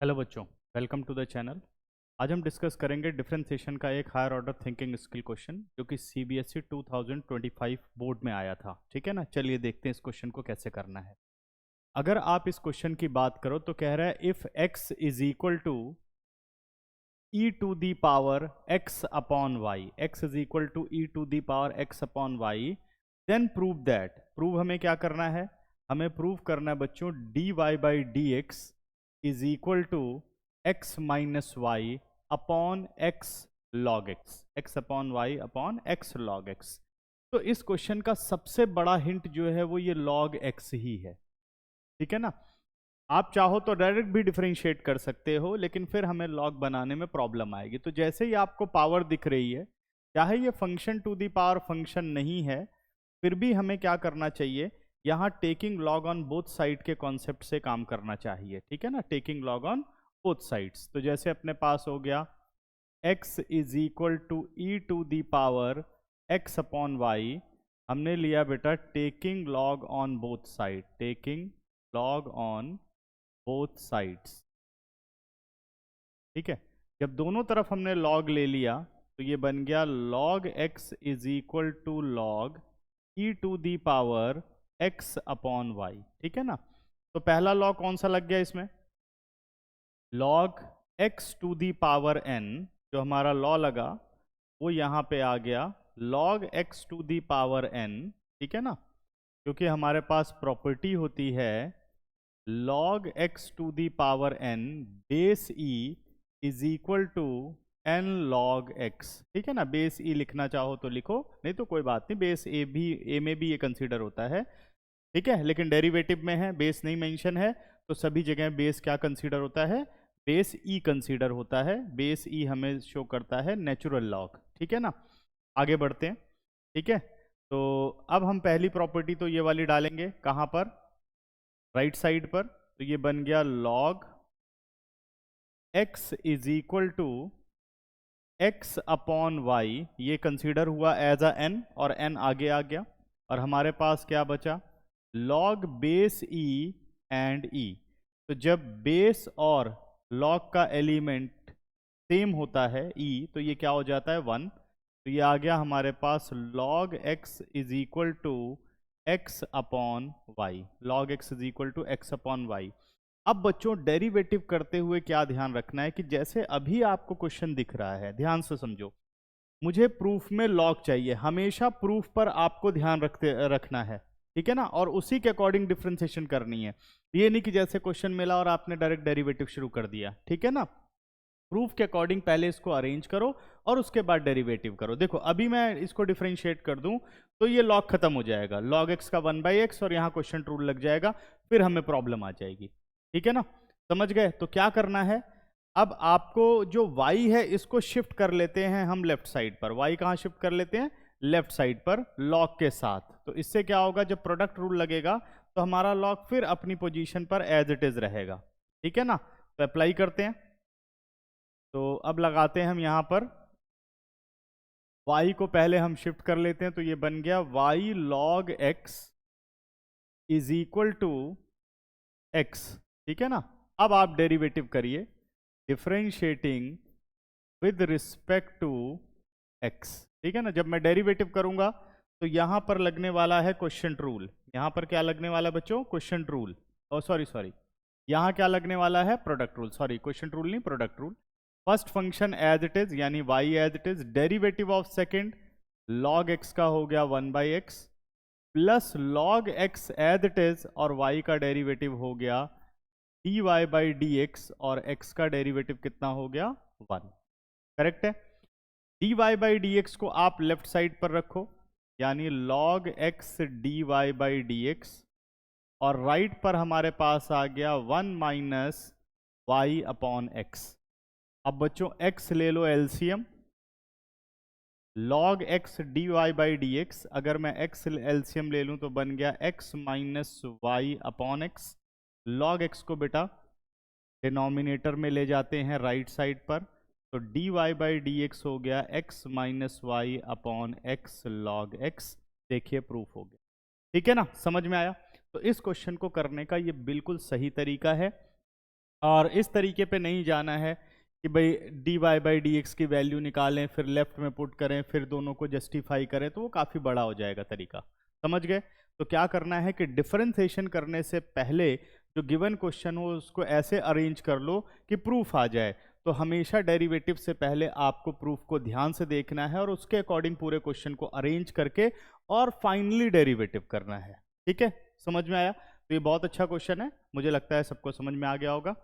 Hello बच्चों, welcome to the channel. आज हम डिस्कस करेंगे डिफरेंशिएशन का एक higher order thinking skill question जो कि सीबीएसई 2025 बोर्ड में आया था। ठीक है ना, चलिए देखते हैं इस क्वेश्चन को कैसे करना है। अगर आप इस क्वेश्चन की बात करो तो कह रहा है if x is equal to e to the power x upon y, x is equal to e to the power x upon y, then prove that. Prove हमें क्या करना है? हमें प्रूव करना है बच्चों dy by d x is equal to x minus y upon x log x, x upon y upon x log x. तो इस क्वेश्चन का सबसे बड़ा हिंट जो है वो ये लॉग एक्स ही है। ठीक है ना, आप चाहो तो डायरेक्ट भी डिफरेंशिएट कर सकते हो, लेकिन फिर हमें लॉग बनाने में प्रॉब्लम आएगी। तो जैसे ही आपको पावर दिख रही है, चाहे ये function to the power function नहीं है, फिर भी हमें क्या करना चाहिए? यहाँ taking log on both side के कॉन्सेप्ट से काम करना चाहिए। ठीक है ना, taking log on both sides. तो जैसे अपने पास हो गया x is equal to e to the power x upon y, हमने लिया बेटा taking log on both side, taking log on both sides. ठीक है, जब दोनों तरफ हमने लॉग ले लिया तो ये बन गया log x is equal to log e to the power x upon y. ठीक है ना, तो पहला लॉग कौन सा लग गया इसमें? log x to the power n, जो हमारा लॉ लगा वो यहाँ पे आ गया log x to the power n। ठीक है ना, क्योंकि हमारे पास प्रॉपर्टी होती है log x to the power n बेस e is equal to n log x। ठीक है ना, बेस e लिखना चाहो तो लिखो, नहीं तो कोई बात नहीं, बेस ए में भी ये कंसीडर होता है। ठीक है, लेकिन डेरिवेटिव में है, बेस नहीं मेंशन है, तो सभी जगह बेस क्या कंसीडर होता है? बेस ई कंसीडर होता है। बेस ई हमें शो करता है नेचुरल लॉग। ठीक है ना, आगे बढ़ते हैं। ठीक है, तो अब हम पहली प्रॉपर्टी तो ये वाली डालेंगे, कहाँ पर? राइट साइड पर। तो ये बन गया log x is equal to x upon y, ये कंसीडर हुआ एज अ n और n आगे आ गया, और हमारे पास क्या बचा? log base e and e। तो जब बेस और log का एलिमेंट सेम होता है e, तो ये क्या हो जाता है? 1। तो ये आ गया हमारे पास log x is equal to x upon y, log x is equal to x upon y. अब बच्चों डेरिवेटिव करते हुए क्या ध्यान रखना है कि जैसे अभी आपको क्वेश्चन दिख रहा है, ध्यान से समझो, मुझे प्रूफ में लॉग चाहिए, हमेशा प्रूफ पर आपको ध्यान रखना है। ठीक है ना, और उसी के अकॉर्डिंग डिफरेंशिएशन करनी है। ये नहीं कि जैसे क्वेश्चन मिला और आपने डायरेक्ट डेरिवेटिव शुरू कर दिया। ठीक है ना, प्रूफ के अकॉर्डिंग पहले इसको अरेंज करो और उसके बाद डेरिवेटिव करो। देखो अभी मैं इसको डिफरेंशिएट कर दूं तो ये लॉग खत्म हो जाएगा, log x का 1/x, और यहाँ क्वेश्चन रूल लग जाएगा, फिर हमें प्रॉब्लम आ जाएगी। ठीक है ना, समझ गए? तो क्या करना है, अब आपको जो y है इसको शिफ्ट कर लेते हैं हम लेफ्ट साइड पर। y कहाँ शिफ्ट कर लेते हैं? लेफ्ट साइड पर log के साथ। तो इससे क्या होगा, जब प्रोडक्ट रूल लगेगा तो हमारा log फिर अपनी पोजीशन पर एज इट इज रहेगा। ठीक है ना, तो अप्लाई करते हैं। तो अब लगाते हैं हम यहाँ पर y को पहले हम शिफ्ट कर लेते हैं, तो ये बन गया y log x is equal to x। ठीक है ना, अब आप डेरिवेटिव करिए, differentiating with respect to x। ठीक है ना, जब मैं डेरिवेटिव करूंगा तो यहां पर लगने वाला है क्वेश्चन रूल। यहां पर क्या लगने वाला है बच्चों? Question rule. ओ सॉरी, यहां क्या लगने वाला है? Product rule. Sorry, question rule नहीं, product rule. First function as it is यानी y as it is, derivative of second log x का हो गया 1/x plus log x as it is, और y का डेरिवेटिव हो गया dy बाई डी एक्स, और x का डेरिवेटिव कितना हो गया? 1। करेक्ट है। dy बाई डी एक्स को आप लेफ्ट साइड पर रखो, यानी log x dy by d x, और राइट पर हमारे पास आ गया 1 माइनस वाई अपॉन एक्स। अब बच्चों x ले लो LCM, log x dy by d x, अगर मैं x एलसीएम ले लूं तो बन गया x minus y upon x. log x को बेटा डिनोमिनेटर में ले जाते हैं राइट साइड पर, तो dy बाई डी एक्स हो गया x minus y upon x log x। देखिए प्रूफ हो गया। ठीक है ना, समझ में आया? तो इस क्वेश्चन को करने का ये बिल्कुल सही तरीका है। और इस तरीके पे नहीं जाना है कि भाई dy बाई डी एक्स की वैल्यू निकालें फिर लेफ्ट में पुट करें फिर दोनों को जस्टिफाई करें, तो वो काफ़ी बड़ा हो जाएगा तरीका। समझ गए? तो क्या करना है कि डिफरेंशिएशन करने से पहले जो गिवन क्वेश्चन हो उसको ऐसे अरेंज कर लो कि प्रूफ आ जाए। तो हमेशा डेरिवेटिव से पहले आपको प्रूफ को ध्यान से देखना है और उसके अकॉर्डिंग पूरे क्वेश्चन को अरेंज करके और फाइनली डेरिवेटिव करना है। ठीक है, समझ में आया? तो ये बहुत अच्छा क्वेश्चन है, मुझे लगता है सबको समझ में आ गया होगा।